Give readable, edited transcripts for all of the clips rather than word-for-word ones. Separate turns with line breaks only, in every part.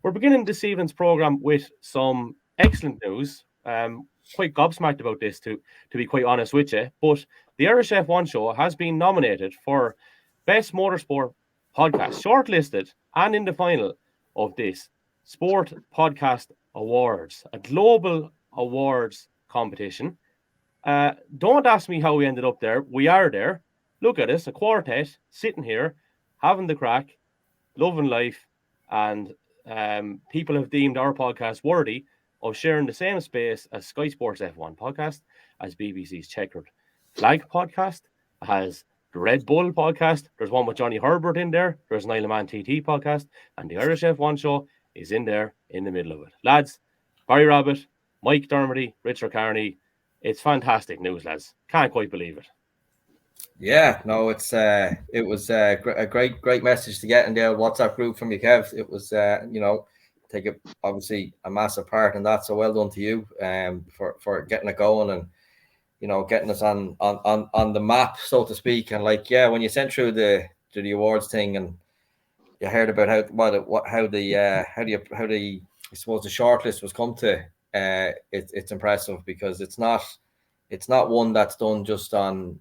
We're beginning this evening's programme with some excellent news. Quite gobsmacked about this, to be quite honest with you. But the Irish F1 show has been nominated for Best Motorsport Podcast, shortlisted and in the final of this Sport Podcast Awards, a global awards competition. Don't ask me how we ended up there. We are there. Look at us, a quartet sitting here, having the crack, loving life, and people have deemed our podcast worthy of sharing the same space as Sky Sports F1 podcast, as BBC's Checkered Flag podcast, as the Red Bull podcast. There's one with Johnny Herbert in there. There's an Isle of Man TT podcast, and the Irish F1 show is in there in the middle of it. Lads, Barry Rabbit, Mike Dermody, Richard Carney, it's fantastic news, lads. Can't quite believe it.
Yeah, no, it was a great message to get in the WhatsApp group from you, Kev. It was, take obviously a massive part in that. So well done to you for getting it going and, getting us on the map, so to speak. And when you sent through the awards thing and you heard about how the I suppose the shortlist was come to, it's impressive because it's not one that's done just on,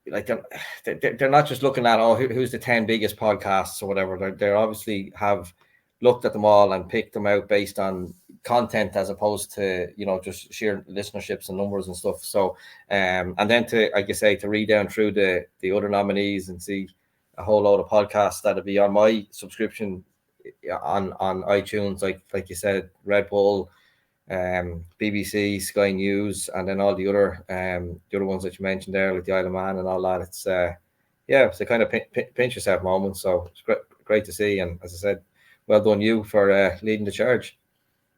they're not just looking at who's the 10 biggest podcasts or whatever. They obviously have looked at them all and picked them out based on content as opposed to just sheer listenerships and numbers and stuff. So and then to, like you say, to read down through the other nominees and see a whole load of podcasts that'll be on my subscription on iTunes, like you said, Red Bull, BBC, Sky News, and then all the other ones that you mentioned there, like the Isle of Man and all that. It's it's a kind of pinch yourself moment. So it's great to see, and as I said, well done you for leading the charge.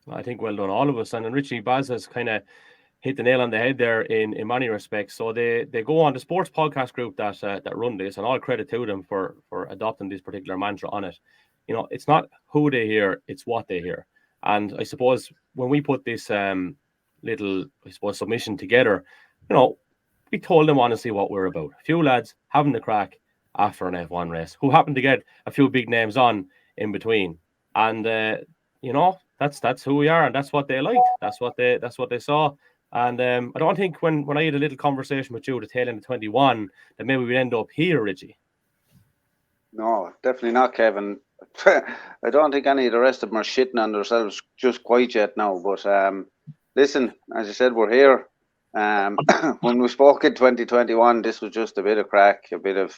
I think well done all of us, and Richie Baz has kind of hit the nail on the head there in many respects. So they go on the sports podcast group that run this, and all credit to them for adopting this particular mantra on it. It's not who they hear, it's what they hear. And I suppose when we put this little, submission together, we told them honestly what we're about. A few lads having the crack after an F1 race who happened to get a few big names on in between. And, that's who we are, and that's what they liked. That's what they saw. And I don't think when I had a little conversation with you at the tail end of 21 that maybe we'd end up here, Richie.
No, definitely not, Kevin. I don't think any of the rest of them are shitting on themselves just quite yet now. But listen, as I said, we're here. When we spoke in 2021, this was just a bit of crack, a bit of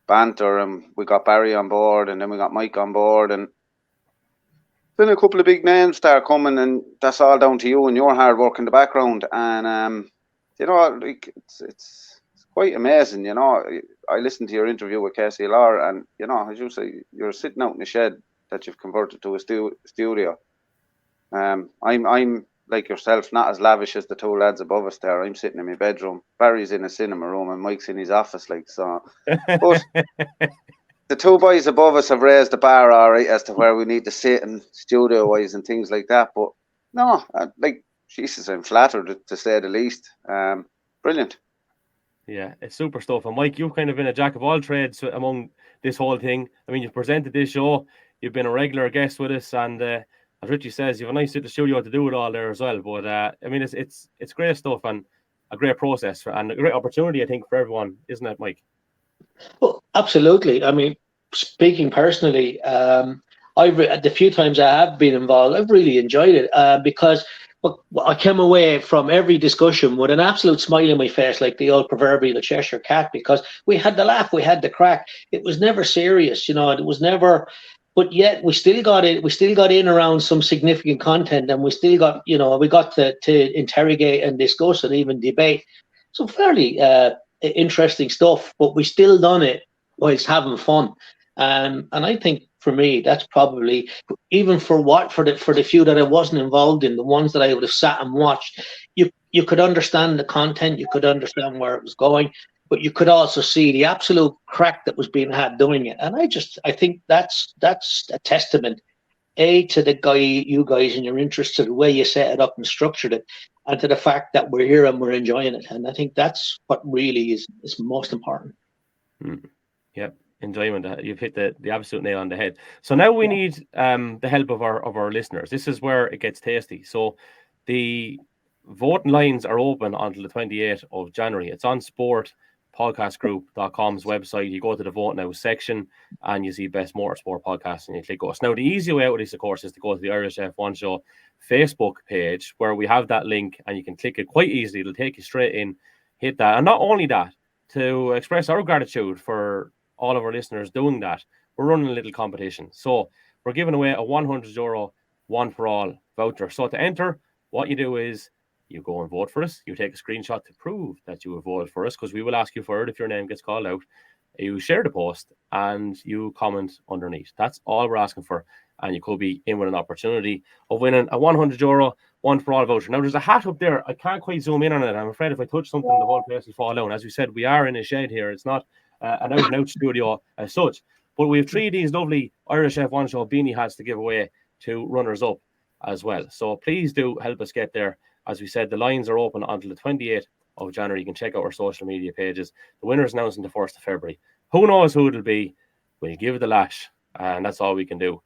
banter, and we got Barry on board, and then we got Mike on board, and then a couple of big names start coming, and that's all down to you and your hard work in the background. And it's quite amazing, I listened to your interview with Casey Lar, and as you say, you're sitting out in a shed that you've converted to a studio. I'm like yourself, not as lavish as the two lads above us there. I'm sitting in my bedroom. Barry's in a cinema room, and Mike's in his office, so. But the two boys above us have raised the bar all right as to where we need to sit and studio-wise and things like that. But no, Jesus, I'm flattered to say the least. Brilliant.
Yeah, it's super stuff. And Mike, you've kind of been a jack of all trades among this whole thing. I mean, you've presented this show, you've been a regular guest with us, and as Richie says, you have a nice little studio to do it all there as well. But I mean, it's great stuff and a great process and a great opportunity, I think, for everyone, isn't it, Mike?
Well, absolutely. I mean, speaking personally, the few times I have been involved, I've really enjoyed it because I came away from every discussion with an absolute smile on my face, like the old proverbial Cheshire cat, because we had the laugh, we had the crack. It was never serious, it was never, but yet we still got it. We still got in around some significant content, and we still got, we got to interrogate and discuss and even debate. So fairly interesting stuff, but we still done it whilst having fun. And I think for me, that's probably, even for the few that I wasn't involved in, the ones that I would have sat and watched, you could understand the content, you could understand where it was going, but you could also see the absolute crack that was being had doing it. And I think that's a testament, to the guy, you guys, and your interest, to the way you set it up and structured it, and to the fact that we're here and we're enjoying it. And I think that's what really is most important.
Yeah. enjoyment. You've hit the absolute nail on the head. So now we need the help of our listeners. This is where it gets tasty. So the voting lines are open until the 28th of January. It's on sportpodcastgroup.com's website. You go to the Vote Now section and you see Best Motorsport Podcast and you click us. Now, the easy way out of this, of course, is to go to the Irish F1 Show Facebook page where we have that link and you can click it quite easily. It'll take you straight in, hit that. And not only that, to express our gratitude for all of our listeners doing that, we're running a little competition. So we're giving away a €100 one for all voucher. So to enter, what you do is you go and vote for us. You take a screenshot to prove that you have voted for us, because we will ask you for it if your name gets called out. You share the post and you comment underneath. That's all we're asking for. And you could be in with an opportunity of winning a €100 one for all voucher. Now, there's a hat up there. I can't quite zoom in on it. I'm afraid if I touch something, the whole place will fall down. As we said, we are in a shed here. It's not an out-and-out studio as such. But we have 3 of these lovely Irish F1 Show beanie hats to give away to runners-up as well. So please do help us get there. As we said, the lines are open until the 28th of January. You can check out our social media pages. The winner's announced on the 1st of February. Who knows who it'll be? We'll give it a lash, and that's all we can do.